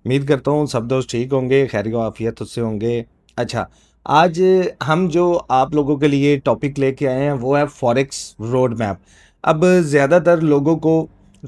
उम्मीद करता हूँ सब दोस्त ठीक होंगे, खैर आफियत उससे होंगे। अच्छा, आज हम जो आप लोगों के लिए टॉपिक लेके आए हैं वो है फॉरेक्स रोड मैप। अब ज़्यादातर लोगों को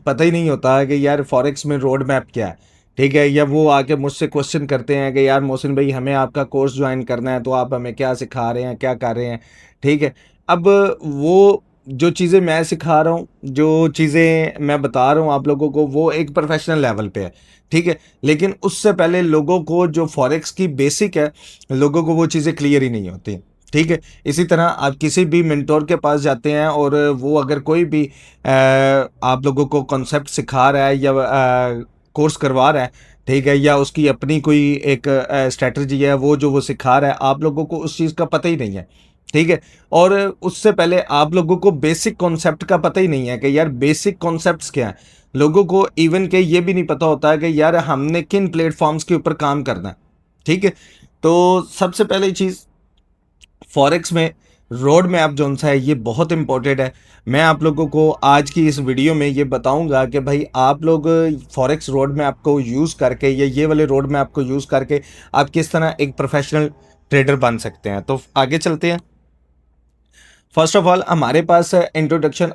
पता ही नहीं होता है कि यार फॉरेक्स में रोड मैप क्या है, ठीक है? या वो आके मुझसे क्वेश्चन करते हैं कि यार मोहसिन भाई हमें आपका कोर्स ज्वाइन करना है, तो आप हमें क्या सिखा रहे हैं, क्या कर रहे हैं, ठीक है? अब वो जो चीज़ें मैं सिखा रहा हूँ, जो चीज़ें मैं बता रहा हूँ आप लोगों को, वो एक प्रोफेशनल लेवल पे है, ठीक है? लेकिन उससे पहले लोगों को जो फॉरेक्स की बेसिक है, लोगों को वो चीज़ें क्लियर ही नहीं होती, ठीक है? इसी तरह आप किसी भी मेंटोर के पास जाते हैं और वो अगर कोई भी आप लोगों को कॉन्सेप्ट सिखा रहा है या कोर्स करवा रहा है, ठीक है? या उसकी अपनी कोई एक स्ट्रैटेजी है, वो जो वो सिखा रहा है, आप लोगों को उस चीज़ का पता ही नहीं है, ठीक है? और उससे पहले आप लोगों को बेसिक कॉन्सेप्ट का पता ही नहीं है कि यार बेसिक कॉन्सेप्ट्स क्या हैं। लोगों को इवन के ये भी नहीं पता होता है कि यार हमने किन प्लेटफॉर्म्स के ऊपर काम करना है, ठीक है? तो सबसे पहली चीज़, फॉरेक्स में रोड मैप जोन सा है ये बहुत इंपॉर्टेंट है। मैं आप लोगों को आज की इस वीडियो में ये बताऊंगा कि भाई आप लोग फॉरेक्स रोड मैप को यूज़ करके या ये वाले रोड मैप को यूज़ करके आप किस तरह एक प्रोफेशनल ट्रेडर बन सकते हैं। तो आगे चलते हैं। फर्स्ट ऑफ ऑल हमारे पास इंट्रोडक्शन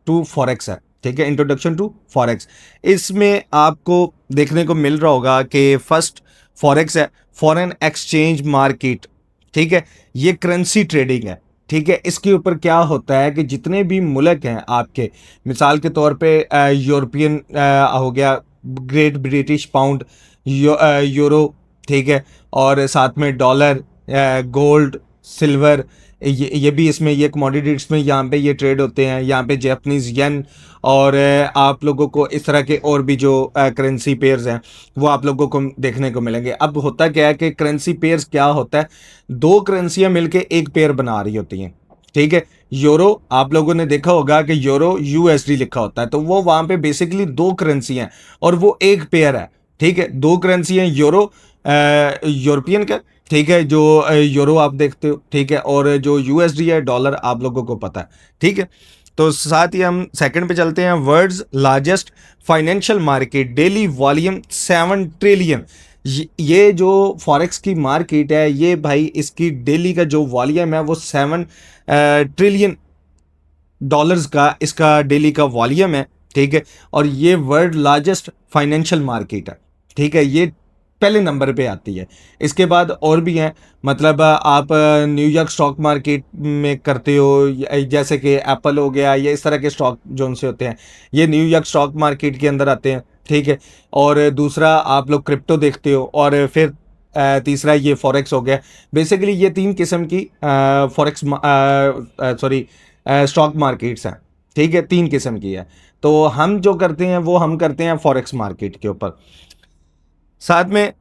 टू फॉरेक्स है, ठीक है? इंट्रोडक्शन टू फॉरेक्स, इसमें आपको देखने को मिल रहा होगा कि फर्स्ट फॉरेक्स है फॉरेन एक्सचेंज मार्केट, ठीक है? ये करेंसी ट्रेडिंग है, ठीक है? इसके ऊपर क्या होता है कि जितने भी मुल्क हैं आपके, मिसाल के तौर पे यूरोपियन हो गया, ग्रेट ब्रिटिश पाउंड, यूरो, ठीक है? और साथ में डॉलर, गोल्ड, सिल्वर, ये भी इसमें, ये कमोडिटीज में यहाँ पे ये ट्रेड होते हैं। यहाँ पे जैपनीज येन और आप लोगों को इस तरह के और भी जो करेंसी पेयर्स हैं वो आप लोगों को देखने को मिलेंगे। अब होता क्या है कि करेंसी पेयर्स क्या होता है, दो करेंसियां मिलके एक पेयर बना रही होती हैं, ठीक है? यूरो, आप लोगों ने देखा होगा कि यूरो यूएसडी लिखा होता है, तो वो वहाँ पे बेसिकली दो करेंसी हैं और वो एक पेयर है, ठीक है? दो करेंसी हैं, यूरो यूरोपियन का, ठीक है, जो यूरो आप देखते हो, ठीक है? और जो यूएसडी है, डॉलर, आप लोगों को पता है, ठीक है? तो साथ ही हम सेकंड पे चलते हैं। World's largest financial market, daily volume 7 trillion. ये जो फॉरेक्स की मार्केट है, ये भाई इसकी डेली का जो वॉल्यूम है वो 7 ट्रिलियन डॉलर्स का इसका डेली का वॉल्यूम है, ठीक है? और ये वर्ल्ड लार्जेस्ट फाइनेंशियल मार्केट है, ठीक है? ये पहले नंबर पे आती है। इसके बाद और भी हैं, मतलब आप न्यूयॉर्क स्टॉक मार्केट में करते हो, जैसे कि एप्पल हो गया, या इस तरह के स्टॉक जोन से होते हैं, ये न्यूयॉर्क स्टॉक मार्केट के अंदर आते हैं, ठीक है? और दूसरा आप लोग क्रिप्टो देखते हो, और फिर तीसरा ये फॉरेक्स हो गया। बेसिकली ये तीन किस्म की फॉरेक्स, सॉरी, स्टॉक मार्केट्स हैं, ठीक है? तीन किस्म की है। तो हम जो करते हैं वो हम करते हैं फॉरेक्स मार्केट के ऊपर। साथ में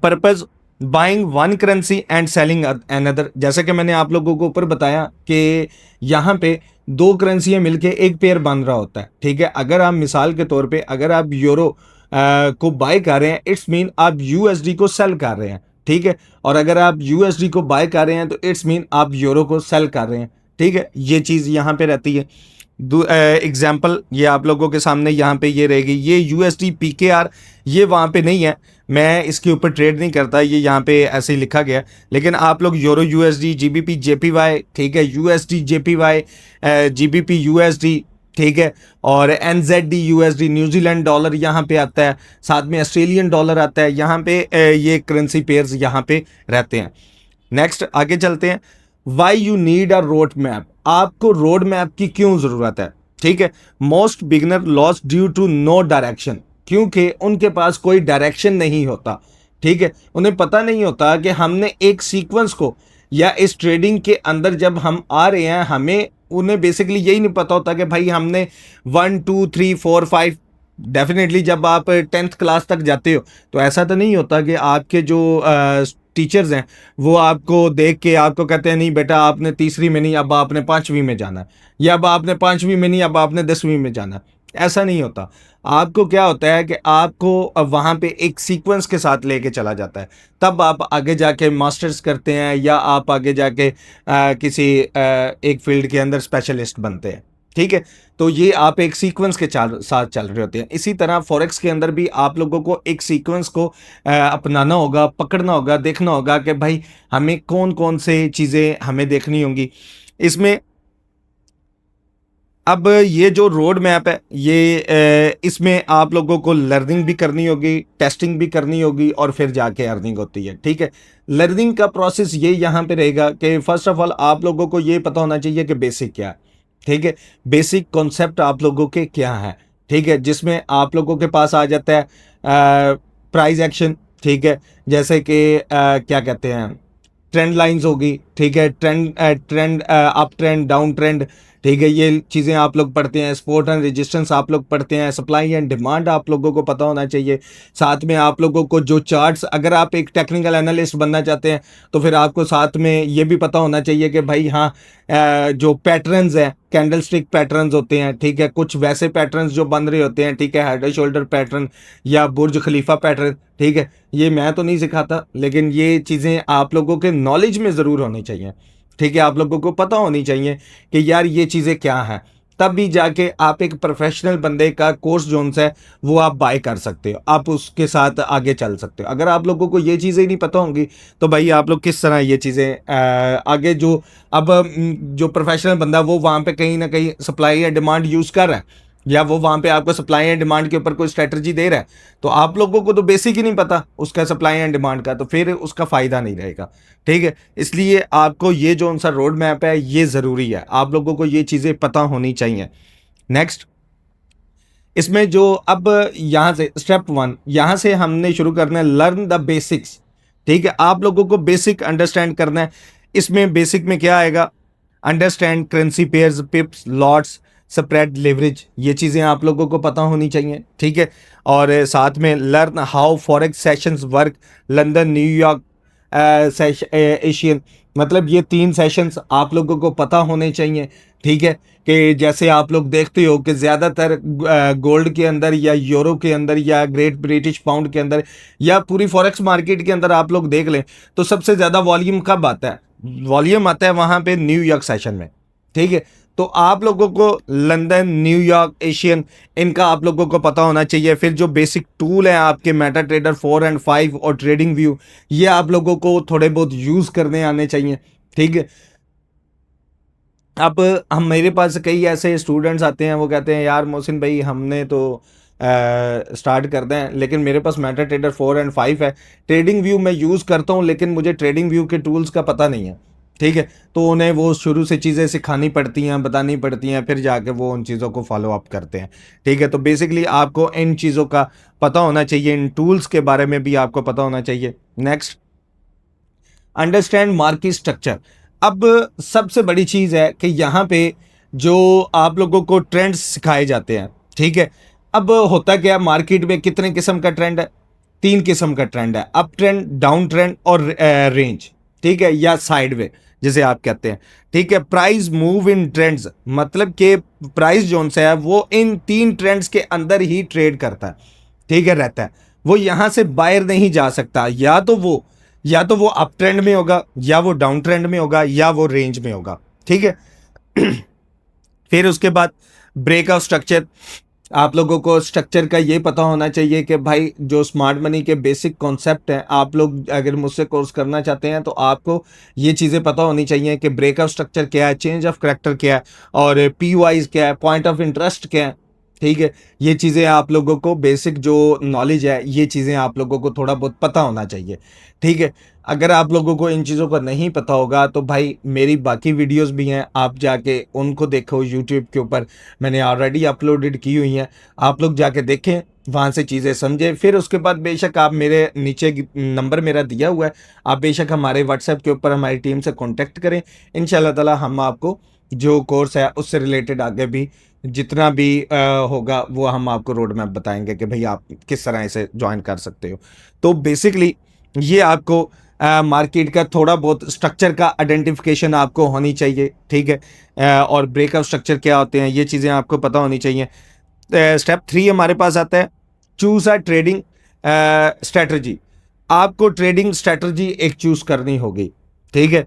purpose, buying one currency and selling another. जैसे कि मैंने आप लोगों को ऊपर बताया कि यहाँ पे दो करेंसियाँ मिलके एक पेयर बन रहा होता है, ठीक है? अगर आप मिसाल के तौर पे अगर आप यूरो को बाय कर रहे हैं, इट्स मीन आप यूएसडी को सेल कर रहे हैं, ठीक है? और अगर आप यूएसडी को बाय कर रहे हैं तो इट्स मीन आप यूरो को सेल कर रहे हैं, ठीक है? ये चीज़ यहाँ पे रहती है। एग्जाम्पल ये आप लोगों के सामने यहाँ पे ये रहेगी, ये यूएसडी पीकेआर, ये वहाँ पे नहीं है, मैं इसके ऊपर ट्रेड नहीं करता, ये यहाँ पे ऐसे ही लिखा गया। लेकिन आप लोग यूरो यूएसडी, जीबीपी जेपीवाई, ठीक है, यूएसडी जेपीवाई, जीबीपी यूएसडी, ठीक है, और एनजेडी यूएसडी, न्यूजीलैंड डॉलर यहाँ पे आता है, साथ में ऑस्ट्रेलियन डॉलर आता है, यहाँ पे ये करेंसी पेयर्स यहाँ पे रहते हैं। नेक्स्ट आगे चलते हैं। Why you need a road map, आपको रोड मैप की क्यों ज़रूरत है, ठीक है? Most beginner lost due to no direction, क्योंकि उनके पास कोई डायरेक्शन नहीं होता, ठीक है? उन्हें पता नहीं होता कि हमने एक सीक्वेंस को, या इस ट्रेडिंग के अंदर जब हम आ रहे हैं, हमें उन्हें बेसिकली यही नहीं पता होता कि भाई हमने 1 2 3 4 5, डेफिनेटली जब आप 10th क्लास तक जाते हो तो ऐसा तो नहीं होता कि आपके जो टीचर्स हैं वो आपको देख के आपको कहते हैं नहीं बेटा आपने तीसरी में नहीं, अब आपने पाँचवीं में जाना है, या अब आपने पाँचवीं में नहीं, अब आपने 10वीं में जाना है। ऐसा नहीं होता। आपको क्या होता है कि आपको अब वहाँ पे एक सीक्वेंस के साथ लेके चला जाता है, तब आप आगे जाके मास्टर्स करते हैं या आप आगे जाके किसी एक फील्ड के अंदर स्पेशलिस्ट बनते हैं, ठीक है। तो ये आप एक सीक्वेंस के साथ चल रहे होते हैं। इसी तरह फॉरेक्स के अंदर भी आप लोगों को एक सीक्वेंस को अपनाना होगा, पकड़ना होगा, देखना होगा कि भाई हमें कौन कौन से चीज़ें हमें देखनी होंगी इसमें। अब ये जो रोड मैप है ये इसमें आप लोगों को लर्निंग भी करनी होगी, टेस्टिंग भी करनी होगी और फिर जाके अर्निंग होती है। ठीक है, लर्निंग का प्रोसेस ये यहाँ पे रहेगा कि फर्स्ट ऑफ ऑल आप लोगों को ये पता होना चाहिए कि बेसिक क्या है। ठीक है, बेसिक कॉन्सेप्ट आप लोगों के क्या है। ठीक है, जिसमें आप लोगों के पास आ जाता है प्राइस एक्शन। ठीक है, जैसे कि क्या कहते हैं, ट्रेंड लाइंस होगी। ठीक है, trend up trend, down trend. ठीक है, ये चीज़ें आप लोग पढ़ते हैं। सपोर्ट एंड रेजिस्टेंस आप लोग पढ़ते हैं। सप्लाई एंड डिमांड आप लोगों को पता होना चाहिए। साथ में आप लोगों को जो चार्ट्स, अगर आप एक टेक्निकल एनालिस्ट बनना चाहते हैं तो फिर आपको साथ में ये भी पता होना चाहिए कि भाई हाँ, जो पैटर्न्स हैं, कैंडल स्टिक पैटर्न्स होते हैं। ठीक है, कुछ वैसे पैटर्न्स जो बन रहे होते हैं। ठीक है, हेड एंड शोल्डर पैटर्न या बुर्ज खलीफा पैटर्न। ठीक है, ये मैं तो नहीं सिखाता, लेकिन ये चीज़ें आप लोगों के नॉलेज में ज़रूर होनी चाहिए। ठीक है, आप लोगों को पता होनी चाहिए कि यार ये चीज़ें क्या हैं। तब भी जाके आप एक प्रोफेशनल बंदे का कोर्स जोन है वो आप बाय कर सकते हो, आप उसके साथ आगे चल सकते हो। अगर आप लोगों को ये चीज़ें नहीं पता होंगी तो भाई आप लोग किस तरह ये चीज़ें आगे जो अब जो प्रोफेशनल बंदा वो वहाँ पे कहीं ना कहीं सप्लाई या डिमांड यूज़ कर रहा है, या वो वहाँ पे आपको सप्लाई एंड डिमांड के ऊपर कोई स्ट्रेटजी दे रहा है, तो आप लोगों को तो बेसिक ही नहीं पता उसका सप्लाई एंड डिमांड का, तो फिर उसका फ़ायदा नहीं रहेगा। ठीक है, इसलिए आपको ये जो सा रोड मैप है ये ज़रूरी है, आप लोगों को ये चीज़ें पता होनी चाहिए। नेक्स्ट, इसमें जो अब यहाँ से स्टेप 1 यहाँ से हमने शुरू करना है, लर्न द बेसिक्स। ठीक है, आप लोगों को बेसिक अंडरस्टैंड करना है। इसमें बेसिक में क्या आएगा, understand currency pairs, पिप्स, lots, spread, leverage, ये चीज़ें आप लोगों को पता होनी चाहिए। ठीक है, और साथ में learn how forex sessions work, London, New York, Asian, मतलब ये 3 सेशंस आप लोगों को पता होने चाहिए। ठीक है, कि जैसे आप लोग देखते हो कि ज़्यादातर गोल्ड के अंदर या यूरो के अंदर या ग्रेट ब्रिटिश पाउंड के अंदर या पूरी फॉरेक्स मार्केट के अंदर आप लोग देख लें तो सबसे ज़्यादा वॉल्यूम कब आता है, वॉल्यूम आता है वहाँ पे न्यूयॉर्क सेशन में। ठीक है, तो आप लोगों को लंदन, न्यूयॉर्क, एशियन, इनका आप लोगों को पता होना चाहिए। फिर जो बेसिक टूल है आपके मेटा ट्रेडर 4 एंड 5 और ट्रेडिंग व्यू, ये आप लोगों को थोड़े बहुत यूज़ करने आने चाहिए। ठीक है, अब हम मेरे पास कई ऐसे स्टूडेंट्स आते हैं, वो कहते हैं यार मोहसिन भाई हमने तो स्टार्ट कर दें, लेकिन मेरे पास मेटा ट्रेडर 4 एंड 5 है, ट्रेडिंग व्यू मैं यूज़ करता हूँ लेकिन मुझे ट्रेडिंग व्यू के टूल्स का पता नहीं है। ठीक है, तो उन्हें वो शुरू से चीज़ें सिखानी पड़ती हैं, बतानी पड़ती हैं, फिर जाके वो उन चीज़ों को फॉलो अप करते हैं। ठीक है, तो बेसिकली आपको इन चीज़ों का पता होना चाहिए, इन टूल्स के बारे में भी आपको पता होना चाहिए। Next, understand market structure. अब सबसे बड़ी चीज़ है कि यहाँ पे जो आप लोगों को ट्रेंड्स सिखाए जाते हैं। ठीक है, अब होता क्या, मार्केट में कितने किस्म का ट्रेंड है, 3 किस्म का ट्रेंड है, अप ट्रेंड, डाउन ट्रेंड और रेंज। ठीक है, या साइडवे जिसे आप कहते हैं। ठीक है, प्राइस मूव इन ट्रेंड्स, मतलब कि प्राइस जोन से है वो इन 3 ट्रेंड्स के अंदर ही ट्रेड करता है। ठीक है, रहता है, वो यहाँ से बाहर नहीं जा सकता, या तो वो अप ट्रेंड में होगा, या वो डाउन ट्रेंड में होगा, या वो रेंज में होगा। ठीक है, फिर उसके बाद ब्रेकआउट स्ट्रक्चर, आप लोगों को स्ट्रक्चर का ये पता होना चाहिए कि भाई जो स्मार्ट मनी के बेसिक कॉन्सेप्ट हैं, आप लोग अगर मुझसे कोर्स करना चाहते हैं तो आपको ये चीज़ें पता होनी चाहिए कि ब्रेकआउट स्ट्रक्चर क्या है, चेंज ऑफ करैक्टर क्या है, और पी वाइज क्या है, पॉइंट ऑफ इंटरेस्ट क्या है। ठीक है, ये चीज़ें आप लोगों को बेसिक जो नॉलेज है ये चीज़ें आप लोगों को थोड़ा बहुत पता होना चाहिए। ठीक है, अगर आप लोगों को इन चीज़ों का नहीं पता होगा तो भाई मेरी बाकी वीडियोस भी हैं, आप जाके उनको देखो, यूट्यूब के ऊपर मैंने ऑलरेडी अपलोडेड की हुई हैं, आप लोग जाके देखें, वहाँ से चीज़ें समझें। फिर उसके बाद बेशक आप मेरे नीचे नंबर मेरा दिया हुआ है, आप बेशक हमारे व्हाट्सएप के ऊपर हमारी टीम से कॉन्टेक्ट करें। इंशाल्लाह ताला हम आपको जो कोर्स है उससे रिलेटेड आगे भी जितना भी होगा वो हम आपको रोड मैप बताएंगे कि भाई आप किस तरह इसे ज्वाइन कर सकते हो। तो बेसिकली ये आपको मार्केट का थोड़ा बहुत स्ट्रक्चर का आइडेंटिफिकेशन आपको होनी चाहिए। ठीक है, और ब्रेकअप स्ट्रक्चर क्या होते हैं ये चीज़ें आपको पता होनी चाहिए। स्टेप 3 हमारे पास आता है, चूज़ अ ट्रेडिंग स्ट्रेटजी। आपको ट्रेडिंग स्ट्रेटजी एक चूज़ करनी होगी। ठीक है,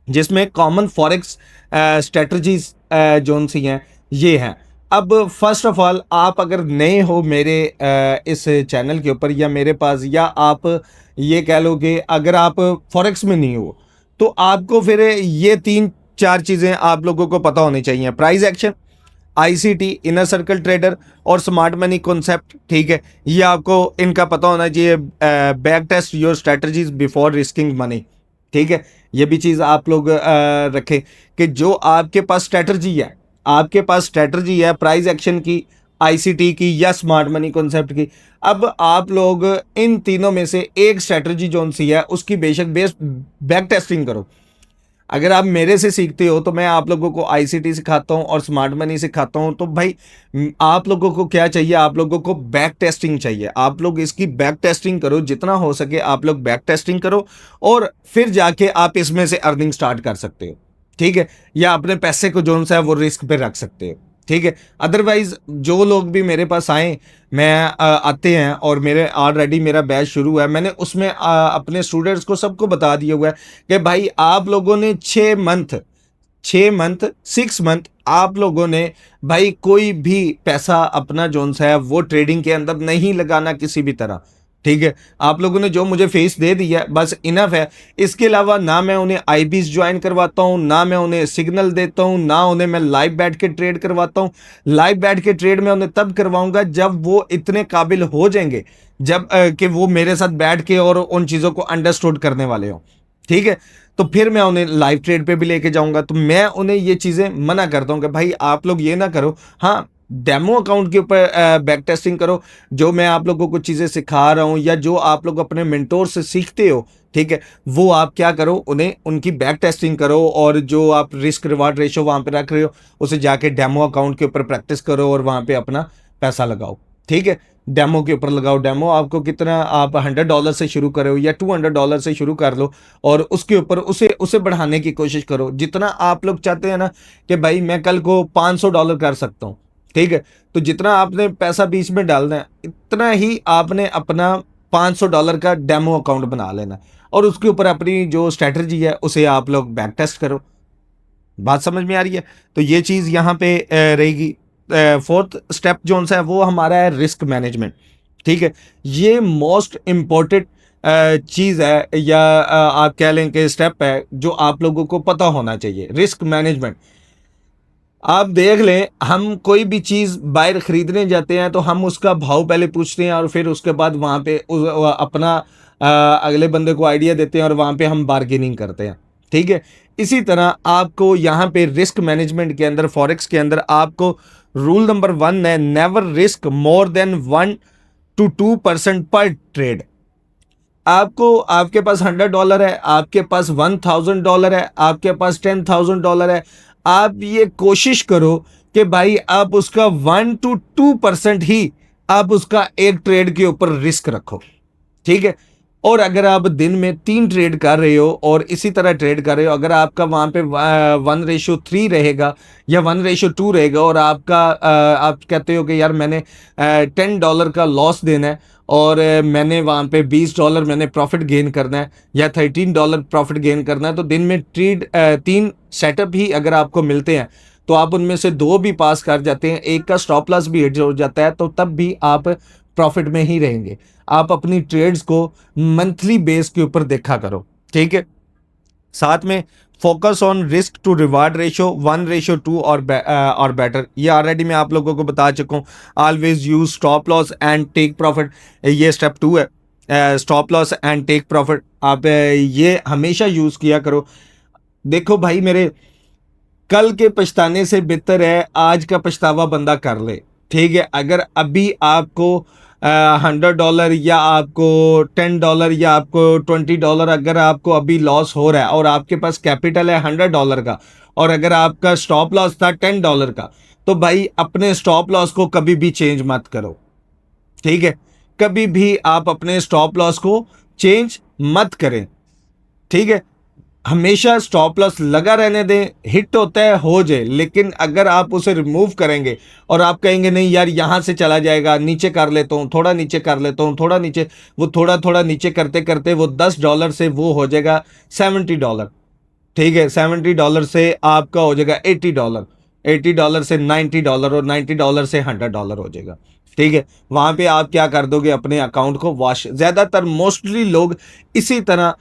जिसमें कॉमन फॉरेक्स स्ट्रेटजीज जोन सी हैं ये हैं। अब फर्स्ट ऑफ ऑल आप अगर नए हो मेरे इस चैनल के ऊपर या मेरे पास, या आप ये कह लो कि अगर आप फॉरेक्स में नहीं हो, तो आपको फिर ये 3-4 चीज़ें आप लोगों को पता होनी चाहिए। Price action, ICT, inner circle trader और स्मार्ट मनी कॉन्सेप्ट, ठीक है, ये आपको इनका पता होना चाहिए। Back test your strategies before risking money, ठीक है, ये भी चीज़ आप लोग रखें कि जो आपके पास स्ट्रेटजी है, आपके पास स्ट्रेटजी है प्राइस एक्शन की, आईसीटी की या स्मार्ट मनी कॉन्सेप्ट की। अब आप लोग इन तीनों में से एक स्ट्रेटजी जो सी है उसकी बेशक बैक टेस्टिंग करो। अगर आप मेरे से सीखते हो तो मैं आप लोगों को आईसीटी सिखाता हूँ और स्मार्ट मनी सिखाता हूँ, तो भाई आप लोगों को क्या चाहिए, आप लोगों को बैक टेस्टिंग चाहिए। आप लोग इसकी बैक टेस्टिंग करो, जितना हो सके आप लोग बैक टेस्टिंग करो, और फिर जाके आप इसमें से अर्निंग स्टार्ट कर सकते हो, ठीक है, या अपने पैसे को जो सा है वो रिस्क पे रख सकते हो, ठीक है। अदरवाइज जो लोग भी मेरे पास आए, मैं आते हैं और मेरे ऑलरेडी मेरा बैच शुरू है, मैंने उसमें अपने स्टूडेंट्स को सबको बता दिया हुआ है कि भाई आप लोगों ने 6 मंथ 6 मंथ आप लोगों ने भाई कोई भी पैसा अपना जोन सा है वो ट्रेडिंग के अंदर नहीं लगाना किसी भी तरह, ठीक है। आप लोगों ने जो मुझे फीस दे दी है बस इनफ है। इसके अलावा ना मैं उन्हें आईबीज ज्वाइन करवाता हूँ, ना मैं उन्हें सिग्नल देता हूँ, ना उन्हें मैं लाइव बैठ के ट्रेड करवाता हूँ। लाइव बैठ के ट्रेड मैं उन्हें तब करवाऊंगा जब वो इतने काबिल हो जाएंगे, जब कि वो मेरे साथ बैठ के और उन चीज़ों को अंडरस्टूड करने वाले हों, ठीक है। तो फिर मैं उन्हें लाइव ट्रेड पे भी लेके जाऊंगा। तो मैं उन्हें ये चीज़ें मना करता हूँ कि भाई आप लोग ये ना करो। हाँ, डेमो अकाउंट के ऊपर बैक टेस्टिंग करो। जो मैं आप लोगों को चीज़ें सिखा रहा हूँ या जो आप लोग अपने मेंटोर से सीखते हो, ठीक है, वो आप क्या करो, उन्हें उनकी बैक टेस्टिंग करो, और जो आप रिस्क रिवार्ड रेशो वहाँ पे रख रहे हो उसे जाके डेमो अकाउंट के ऊपर प्रैक्टिस करो और वहाँ पे अपना पैसा लगाओ, ठीक है। डेमो के ऊपर लगाओ। डेमो आपको कितना, आप $100 से शुरू करो या $200 से शुरू कर लो, और उसके ऊपर उसे उसे बढ़ाने की कोशिश करो। जितना आप लोग चाहते हैं ना कि भाई मैं कल को $500 कर सकता हूँ, ठीक है, तो जितना आपने पैसा बीच में डालना है इतना ही आपने अपना $500 का डेमो अकाउंट बना लेना, और उसके ऊपर अपनी जो स्ट्रैटेजी है उसे आप लोग बैक टेस्ट करो। बात समझ में आ रही है? तो ये चीज़ यहाँ पे रहेगी। फोर्थ स्टेप जो सा है वो हमारा है रिस्क मैनेजमेंट, ठीक है। ये मोस्ट इम्पोर्टेंट चीज़ है, या आप कह लें कि स्टेप है जो आप लोगों को पता होना चाहिए, रिस्क मैनेजमेंट। आप देख लें, हम कोई भी चीज़ बाहर खरीदने जाते हैं तो हम उसका भाव पहले पूछते हैं और फिर उसके बाद वहाँ पे अपना अगले बंदे को आइडिया देते हैं और वहाँ पे हम बार्गेनिंग करते हैं, ठीक है। इसी तरह आपको यहाँ पे रिस्क मैनेजमेंट के अंदर, फॉरेक्स के अंदर, आपको रूल नंबर 1 है, never risk more than 1 to 2% पर ट्रेड। आपको, आपके पास $100 है, आपके पास $1000 है, आपके पास $10,000 है, आप ये कोशिश करो कि भाई आप उसका 1 to 2% ही आप उसका एक ट्रेड के ऊपर रिस्क रखो, ठीक है। और अगर आप दिन में 3 ट्रेड कर रहे हो और इसी तरह ट्रेड कर रहे हो, अगर आपका वहाँ पे 1:3 रहेगा या 1:2 रहेगा, और आपका आप कहते हो कि यार मैंने $10 का लॉस देना है और मैंने वहाँ पे $20 मैंने प्रॉफिट गेन करना है या $13 प्रॉफिट गेन करना है, तो दिन में 3 सेटअप ही अगर आपको मिलते हैं तो आप उनमें से 2 भी पास कर जाते हैं, एक का स्टॉप लॉस भी हिट हो जाता है, तो तब भी आप प्रॉफिट में ही रहेंगे। आप अपनी ट्रेड्स को मंथली बेस के ऊपर देखा करो, ठीक है। साथ में focus on risk to reward ratio 1:2 और बेटर। ये ऑलरेडी मैं आप लोगों को बता चुका हूँ। Always use stop loss and take profit, ये स्टेप 2 है। Stop loss and take profit आप ये हमेशा यूज़ किया करो। देखो भाई मेरे, कल के पछताने से बेहतर है आज का पछतावा बंदा कर ले, ठीक है। अगर अभी आपको $100 या आपको $10 या आपको $20 अगर आपको अभी लॉस हो रहा है और आपके पास कैपिटल है $100 का, और अगर आपका स्टॉप लॉस था $10 का, तो भाई अपने स्टॉप लॉस को कभी भी चेंज मत करो, ठीक है। कभी भी आप अपने स्टॉप लॉस को चेंज मत करें, ठीक है। हमेशा स्टॉप लॉस लगा रहने दें, हिट होता है हो जाए, लेकिन अगर आप उसे रिमूव करेंगे और आप कहेंगे नहीं यार यहाँ से चला जाएगा, नीचे कर लेता हूँ, थोड़ा नीचे कर लेता हूँ, थोड़ा नीचे, वो थोड़ा थोड़ा नीचे करते करते वो $10 से वो हो जाएगा $70, ठीक है। $70 से आपका हो जाएगा $80, $80 से $90 और $90 से $100 हो जाएगा। ठीक है, वहाँ पे आप क्या कर दोगे, अपने अकाउंट को वॉश। ज़्यादातर मोस्टली लोग इसी तरह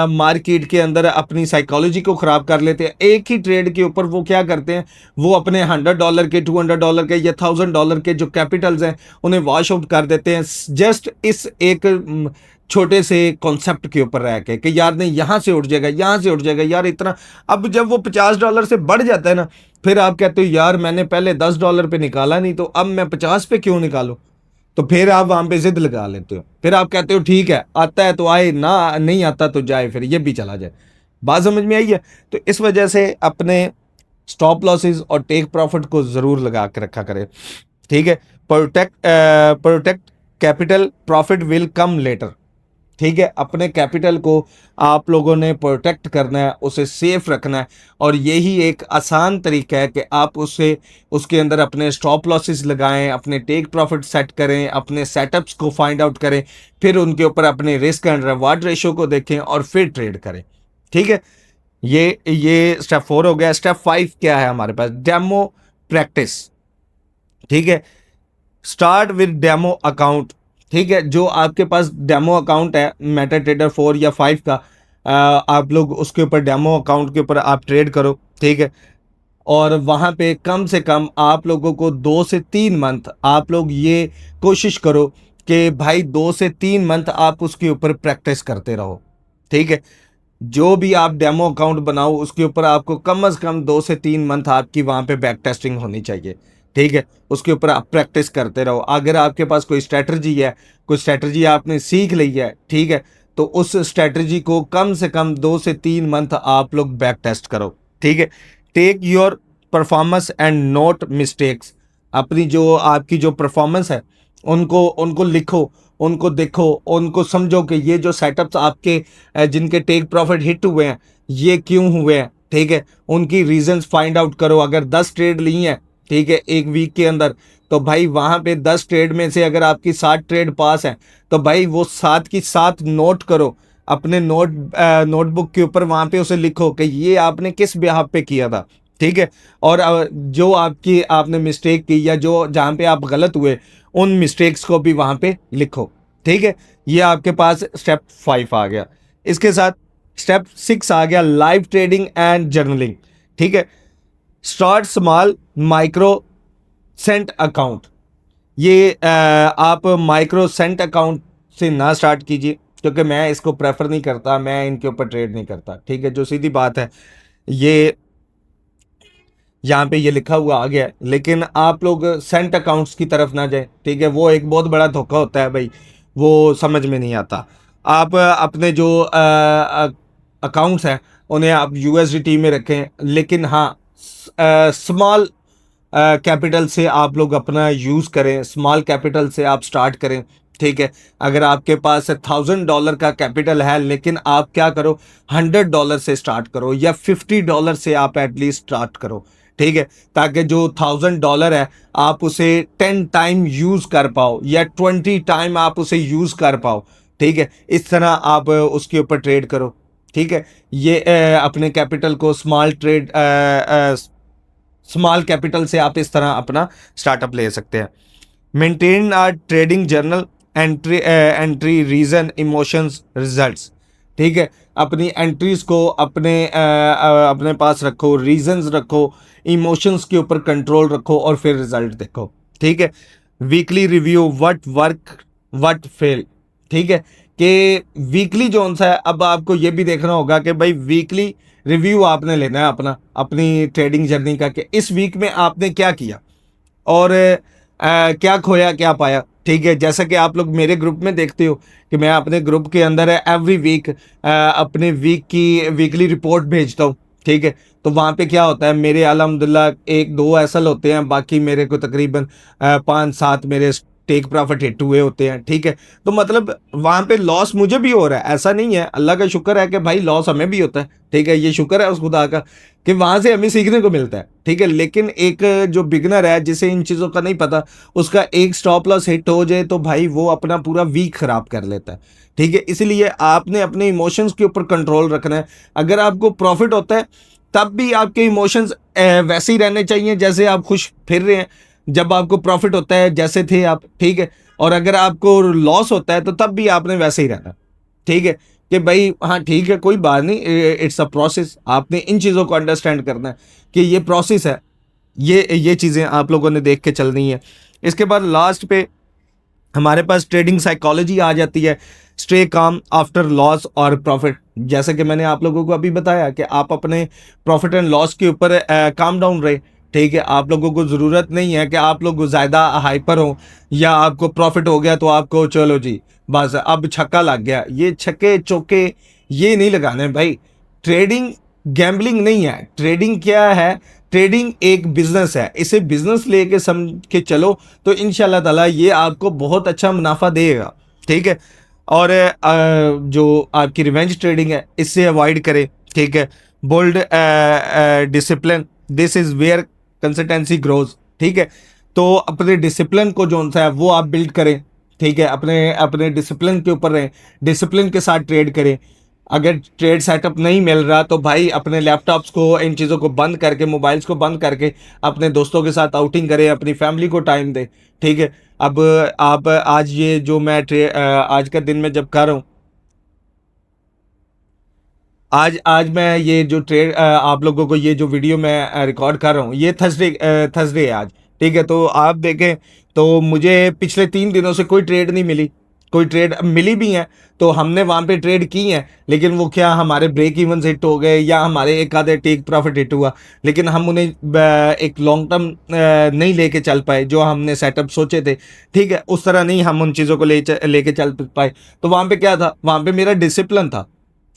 मार्केट के अंदर अपनी साइकोलॉजी को ख़राब कर लेते हैं। एक ही ट्रेड के ऊपर वो क्या करते हैं, वो अपने $100 के, $200 के या $1000 के जो कैपिटल्स हैं उन्हें वॉश आउट कर देते हैं, जस्ट इस एक छोटे से कॉन्सेप्ट के ऊपर रह के कि यार नहीं यहाँ से उठ जाएगा, यहाँ से उठ जाएगा यार इतना। अब जब वो $50 से बढ़ जाता है ना, फिर आप कहते हो यार मैंने पहले $10 पे निकाला नहीं, तो अब मैं 50 पे क्यों निकालूं। तो फिर आप वहां पे जिद लगा लेते हो, फिर आप कहते हो ठीक है आता है तो आए, ना नहीं आता तो जाए, फिर ये भी चला जाए। बात समझ में आई है। तो इस वजह से अपने स्टॉप लॉसेस और टेक प्रॉफिट को जरूर लगा के रखा करें। ठीक है, protect capital, profit will come later. ठीक है, अपने कैपिटल को आप लोगों ने प्रोटेक्ट करना है, उसे सेफ रखना है, और यही एक आसान तरीका है कि आप उसके अंदर अपने स्टॉप लॉसेस लगाएं, अपने टेक प्रॉफिट सेट करें, अपने सेटअप्स को फाइंड आउट करें, फिर उनके ऊपर अपने रिस्क एंड रिवार्ड रेशो को देखें और फिर ट्रेड करें। ठीक है, ये स्टेप 4 हो गया। स्टेप 5 क्या है हमारे पास, डेमो प्रैक्टिस। ठीक है, स्टार्ट विद डेमो अकाउंट। ठीक है, जो आपके पास डेमो अकाउंट है मेटाट्रेडर 4 या 5 का, आप लोग उसके ऊपर डेमो अकाउंट के ऊपर आप ट्रेड करो। ठीक है, और वहाँ पे कम से कम आप लोगों को 2 से 3 मंथ आप लोग ये कोशिश करो कि भाई 2 से 3 मंथ आप उसके ऊपर प्रैक्टिस करते रहो। ठीक है, जो भी आप डेमो अकाउंट बनाओ उसके ऊपर आपको कम से कम 2 से 3 मंथ आपकी वहाँ पे बैक टेस्टिंग होनी चाहिए। ठीक है, उसके ऊपर आप प्रैक्टिस करते रहो। अगर आपके पास कोई स्ट्रैटेजी है, कोई स्ट्रैटेजी आपने सीख ली है, ठीक है, तो उस स्ट्रैटेजी को कम से कम 2 से 3 मंथ आप लोग बैक टेस्ट करो। ठीक है, take your performance and note mistakes. अपनी जो आपकी जो परफॉर्मेंस है उनको उनको लिखो, उनको देखो, उनको समझो कि ये जो सेटअप्स आपके जिनके टेक प्रॉफिट हिट हुए हैं ये क्यों हुए हैं। ठीक है, उनकी रीजंस फाइंड आउट करो। अगर 10 ट्रेड ली हैं, ठीक है, एक वीक के अंदर, तो भाई वहाँ पे 10 ट्रेड में से अगर आपकी 7 ट्रेड पास है, तो भाई वो 7 की 7 नोट करो अपने नोटबुक के ऊपर, वहाँ पे उसे लिखो कि ये आपने किस बिहाफ पे किया था। ठीक है, और जो आपने मिस्टेक की या जो जहाँ पे आप गलत हुए उन मिस्टेक्स को भी वहाँ पे लिखो। ठीक है, ये आपके पास स्टेप 5 आ गया। इसके साथ स्टेप 6 आ गया, लाइव ट्रेडिंग एंड जर्नलिंग। ठीक है, start small micro Saint account. ये आप माइक्रो सेंट अकाउंट से ना स्टार्ट कीजिए, क्योंकि मैं इसको प्रेफर नहीं करता, मैं इनके ऊपर ट्रेड नहीं करता। ठीक है, जो सीधी बात है, ये यहाँ पे ये लिखा हुआ आ गया है, लेकिन आप लोग सेंट अकाउंट्स की तरफ ना जाए। ठीक है, वो एक बहुत बड़ा धोखा होता है भाई, वो समझ में नहीं आता। आप अपने जो अकाउंट्स हैं उन्हें आप USDT में रखें, लेकिन हाँ स्मॉल कैपिटल से आप लोग अपना यूज़ करें, स्मॉल कैपिटल से आप स्टार्ट करें। ठीक है, अगर आपके पास $1000 का कैपिटल है, लेकिन आप क्या करो, $100 से स्टार्ट करो या $50 से आप एटलीस्ट स्टार्ट करो। ठीक है, ताकि जो $1000 है आप उसे 10 टाइम यूज़ कर पाओ या 20 टाइम आप उसे यूज़ कर पाओ। ठीक है, इस तरह आप उसके ऊपर ट्रेड करो। ठीक है, ये अपने कैपिटल को स्मॉल कैपिटल से आप इस तरह अपना स्टार्टअप ले सकते हैं। Maintain are trading journal, entry reason emotions results. ठीक है, अपनी एंट्रीज को अपने पास रखो, रीजंस रखो, इमोशंस के ऊपर कंट्रोल रखो और फिर रिजल्ट देखो। ठीक है, weekly review, what work what fail. ठीक है, कि वीकली जो सा है, अब आपको ये भी देखना होगा कि भाई वीकली रिव्यू आपने लेना है अपनी ट्रेडिंग जर्नी का, कि इस वीक में आपने क्या किया और क्या खोया क्या पाया। ठीक है, जैसा कि आप लोग मेरे ग्रुप में देखते हो कि मैं अपने ग्रुप के अंदर एवरी वीक अपने वीक की वीकली रिपोर्ट भेजता हूँ। ठीक है, तो वहाँ पे क्या होता है, मेरे अल्हम्दुलिल्लाह 1-2 एसल होते हैं, बाकी मेरे को तकरीबन 5-7 मेरे टेक प्रॉफिट हिट हुए होते हैं। ठीक है, तो मतलब वहाँ पे लॉस मुझे भी हो रहा है, ऐसा नहीं है, अल्लाह का शुक्र है कि भाई लॉस हमें भी होता है। ठीक है, ये शुक्र है उस खुदा का कि वहाँ से हमें सीखने को मिलता है। ठीक है, लेकिन एक जो बिगनर है जिसे इन चीज़ों का नहीं पता, उसका एक स्टॉप लॉस हिट हो जाए तो भाई वो अपना पूरा वीक ख़राब कर लेता है। ठीक है, इसलिए आपने अपने इमोशंस के ऊपर कंट्रोल रखना है। अगर आपको प्रॉफिट होता है तब भी आपके इमोशंस वैसे ही रहने चाहिए जैसे आप खुश फिर रहे हैं, जब आपको प्रॉफिट होता है जैसे थे आप, ठीक है, और अगर आपको लॉस होता है तो तब भी आपने वैसे ही रहना, ठीक है, कि भाई हाँ ठीक है कोई बात नहीं, इट्स अ प्रोसेस। आपने इन चीज़ों को अंडरस्टैंड करना है कि ये प्रोसेस है, ये चीज़ें आप लोगों ने देख के चलनी है। इसके बाद लास्ट पे हमारे पास ट्रेडिंग साइकोलॉजी आ जाती है, स्टे काम आफ्टर लॉस और प्रॉफिट। जैसे कि मैंने आप लोगों को अभी बताया कि आप अपने प्रॉफिट एंड लॉस के ऊपर काम डाउन रहे, ठीक है। आप लोगों को ज़रूरत नहीं है कि आप लोग ज़्यादा हाइपर हो, या आपको प्रॉफिट हो गया तो आपको चलो जी बस अब छक्का लग गया, ये छक्के चौके ये नहीं लगाने भाई। ट्रेडिंग गैम्बलिंग नहीं है। ट्रेडिंग क्या है? ट्रेडिंग एक बिजनेस है, इसे बिजनेस लेके समझ के चलो तो इंशाल्लाह ताला ये आपको बहुत अच्छा मुनाफा देगा, ठीक है। और जो आपकी रिवेंज ट्रेडिंग है इससे अवॉइड करें, ठीक है। Bold discipline, this is where consistency grows, ठीक है। तो अपने डिसिप्लिन को जो सा है वो आप बिल्ड करें, ठीक है। अपने अपने डिसिप्लिन के ऊपर रहें, डिसिप्लिन के साथ ट्रेड करें। अगर ट्रेड सेटअप नहीं मिल रहा तो भाई अपने लैपटॉप्स को, इन चीज़ों को बंद करके, मोबाइल्स को बंद करके अपने दोस्तों के साथ आउटिंग करें, अपनी फैमिली को टाइम दें, ठीक है। अब आप आज ये जो मैं आज का दिन में जब कर रहा हूँ, आज आज मैं ये जो आप लोगों को ये जो वीडियो मैं रिकॉर्ड कर रहा हूँ, ये थर्सडे है आज, ठीक है। तो आप देखें तो मुझे पिछले 3 दिनों से कोई ट्रेड नहीं मिली। कोई ट्रेड मिली भी है तो हमने वहाँ पे ट्रेड की है, लेकिन वो क्या हमारे ब्रेक इवन हिट हो गए या हमारे एक आधे टेक प्रॉफिट हिट हुआ, लेकिन हम उन्हें एक लॉन्ग टर्म नहीं लेके चल पाए जो हमने सेटअप सोचे थे, ठीक है। उस तरह नहीं हम उन चीज़ों को लेके चल पाए। तो वहाँ पे क्या था? वहाँ पे मेरा डिसिप्लिन था,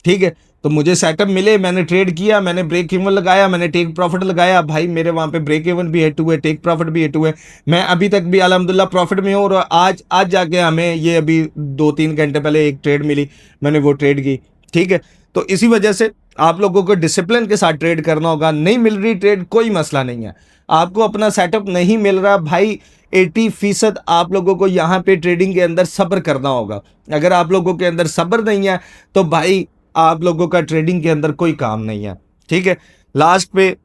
ठीक है। तो मुझे सेटअप मिले, मैंने ट्रेड किया, मैंने ब्रेक इवन लगाया, मैंने टेक प्रॉफिट लगाया, भाई मेरे वहाँ पे ब्रेक इवन भी हिट हुए, टेक प्रॉफिट भी हिट हुए। मैं अभी तक भी अल्हम्दुलिल्लाह प्रॉफिट में हूँ। और आज आज जाके हमें ये अभी 2-3 घंटे पहले एक ट्रेड मिली, मैंने वो ट्रेड की, ठीक है। तो इसी वजह से आप लोगों को डिसिप्लिन के साथ ट्रेड करना होगा। नहीं मिल रही ट्रेड कोई मसला नहीं है, आपको अपना सेटअप नहीं मिल रहा भाई, 80% आप लोगों को यहाँ पे ट्रेडिंग के अंदर सब्र करना होगा। अगर आप लोगों के अंदर सब्र नहीं है तो भाई आप लोगों का ट्रेडिंग के अंदर कोई काम नहीं है, ठीक है। लास्ट पे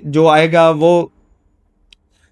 जो आएगा वो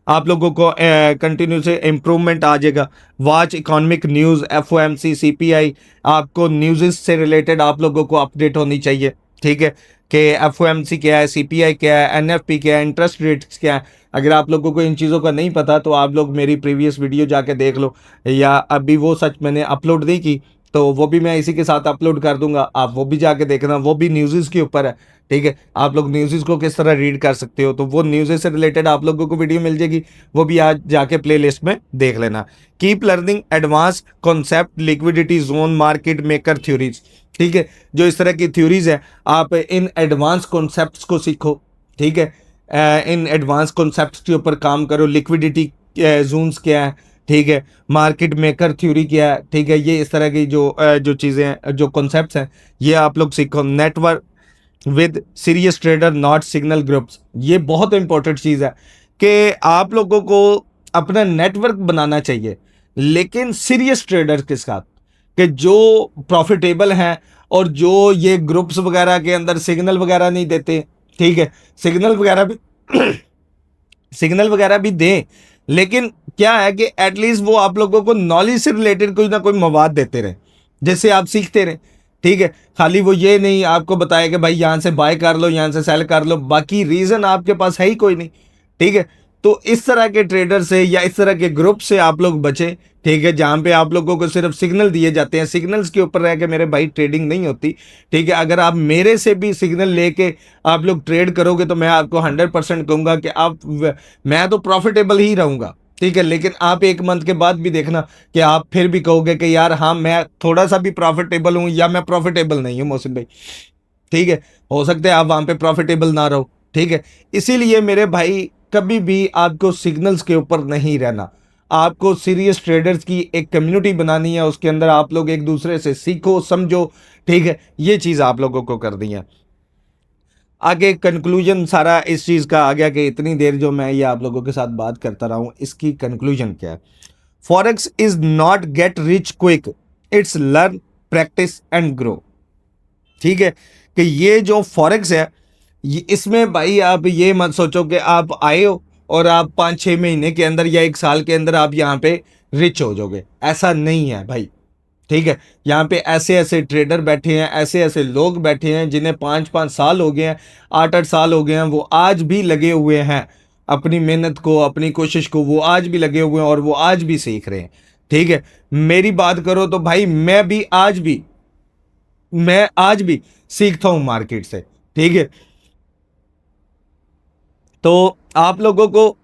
आप लोगों को कंटिन्यू से इम्प्रूवमेंट आ जाएगा। Watch economic news, FOMC, CPI, आपको न्यूज़ से रिलेटेड आप लोगों को अपडेट होनी चाहिए, ठीक है। कि एफओएमसी क्या है, सीपीआई क्या है, एनएफपी क्या है, इंटरेस्ट रेट्स क्या है। अगर आप लोगों को इन चीज़ों का नहीं पता तो आप लोग मेरी प्रीवियस वीडियो जाके देख लो, या अभी वो सच मैंने अपलोड नहीं की तो वो भी मैं इसी के साथ अपलोड कर दूंगा, आप वो भी जाके देखना। वो भी न्यूज़ के ऊपर है, ठीक है। आप लोग न्यूज़ को किस तरह रीड कर सकते हो, तो वो न्यूज़ से रिलेटेड आप लोगों को वीडियो मिल जाएगी, वो भी आज जाके प्लेलिस्ट में देख लेना। Keep learning advance concept, liquidity zone, market maker theories, ठीक है। जो इस तरह की थ्योरीज है आप इन एडवांस कॉन्सेप्ट्स को सीखो, ठीक है। इन एडवांस कॉन्सेप्ट्स के ऊपर काम करो। लिक्विडिटी जोन्स क्या है, ठीक है। मार्केट मेकर थ्योरी क्या है, ठीक है। ये इस तरह की जो चीज़ें हैं, जो कॉन्सेप्ट्स हैं, ये आप लोग सीखो। Network with serious trader not signal groups, ये बहुत इंपॉर्टेंट चीज़ है कि आप लोगों को अपना नेटवर्क बनाना चाहिए, लेकिन सीरियस ट्रेडर के साथ, कि जो प्रॉफिटेबल हैं और जो ये ग्रुप्स वगैरह के अंदर सिग्नल वगैरह नहीं देते, ठीक है। सिग्नल वगैरह भी सिग्नल वगैरह भी दें, लेकिन क्या है कि एटलीस्ट वो आप लोगों को नॉलेज से रिलेटेड कोई ना कोई मवाद देते रहे जिससे आप सीखते रहें, ठीक है। खाली वो ये नहीं आपको बताया कि भाई यहाँ से बाय कर लो, यहाँ से सेल कर लो, बाकी रीज़न आपके पास है ही कोई नहीं, ठीक है। तो इस तरह के ट्रेडर से या इस तरह के ग्रुप से आप लोग बचें, ठीक है, जहाँ पे आप लोगों को सिर्फ सिग्नल दिए जाते हैं, सिग्नल्स के ऊपर रह के मेरे भाई ट्रेडिंग नहीं होती, ठीक है। अगर आप मेरे से भी सिग्नल लेके आप लोग ट्रेड करोगे तो मैं आपको 100% कहूँगा कि मैं तो प्रॉफिटेबल ही रहूँगा, ठीक है। लेकिन आप एक मंथ के बाद भी देखना कि आप फिर भी कहोगे कि यार हाँ मैं थोड़ा सा भी प्रॉफिटेबल हूँ या मैं प्रॉफिटेबल नहीं हूँ मोहसिन भाई, ठीक है। हो सकता है आप वहाँ पे प्रॉफिटेबल ना रहो, ठीक है। इसीलिए मेरे भाई कभी भी आपको सिग्नल्स के ऊपर नहीं रहना, आपको सीरियस ट्रेडर्स की एक कम्युनिटी बनानी है, उसके अंदर आप लोग एक दूसरे से सीखो समझो, ठीक है। ये चीज़ आप लोगों को करनी है। आगे कंक्लूजन सारा इस चीज़ का आ गया कि इतनी देर जो मैं ये आप लोगों के साथ बात करता रहा हूँ, इसकी कंक्लूजन क्या है? Forex is not get rich quick, it's learn, practice and grow, ठीक है। कि ये जो फॉरेक्स है इसमें भाई आप ये मत सोचो कि आप आए हो और आप 5-6 महीने के अंदर या 1 साल के अंदर आप यहाँ पे रिच हो जाओगे, ऐसा नहीं है भाई। ठीक है, यहाँ पे ऐसे ऐसे ट्रेडर बैठे हैं, ऐसे ऐसे लोग बैठे हैं जिन्हें 5-5 साल हो गए हैं, 8-8 साल हो गए हैं, वो आज भी लगे हुए हैं अपनी मेहनत को, अपनी कोशिश को, वो आज भी लगे हुए हैं और वो आज भी सीख रहे हैं। ठीक है, मेरी बात करो तो भाई मैं आज भी सीखता हूं मार्केट से। ठीक है, तो आप लोगों को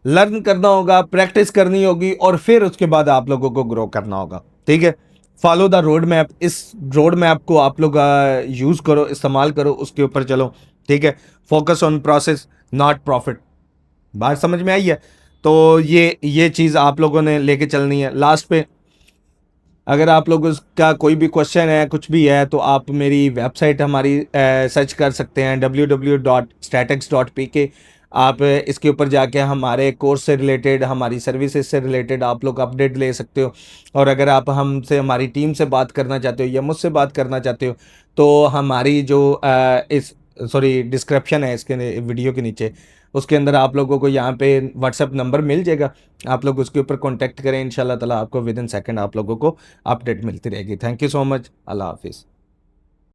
लर्न करना होगा, प्रैक्टिस करनी होगी और फिर उसके बाद आप लोगों को ग्रो करना होगा। ठीक है, फॉलो द रोड मैप, इस रोड मैप को आप लोग यूज करो, इस्तेमाल करो, उसके ऊपर चलो। ठीक है, focus on process not profit. बात समझ में आई है? तो ये चीज़ आप लोगों ने लेके चलनी है। लास्ट पे अगर आप लोगों का कोई भी क्वेश्चन है, कुछ भी है, तो आप मेरी वेबसाइट हमारी सर्च कर सकते हैं www.statex.pk। आप इसके ऊपर जाके हमारे कोर्स से रिलेटेड, हमारी सर्विसेज से रिलेटेड आप लोग अपडेट ले सकते हो। और अगर आप हमसे, हमारी टीम से बात करना चाहते हो या मुझसे बात करना चाहते हो, तो हमारी जो इस सॉरी डिस्क्रिप्शन है इसके वीडियो के नीचे, उसके अंदर आप लोगों को यहाँ पे व्हाट्सएप नंबर मिल जाएगा। आप लोग उसके ऊपर कॉन्टैक्ट करें, इंशाल्लाह ताला आपको विद इन सेकंड आप लोगों को अपडेट मिलती रहेगी। Thank you so much. अल्लाह हाफिज़।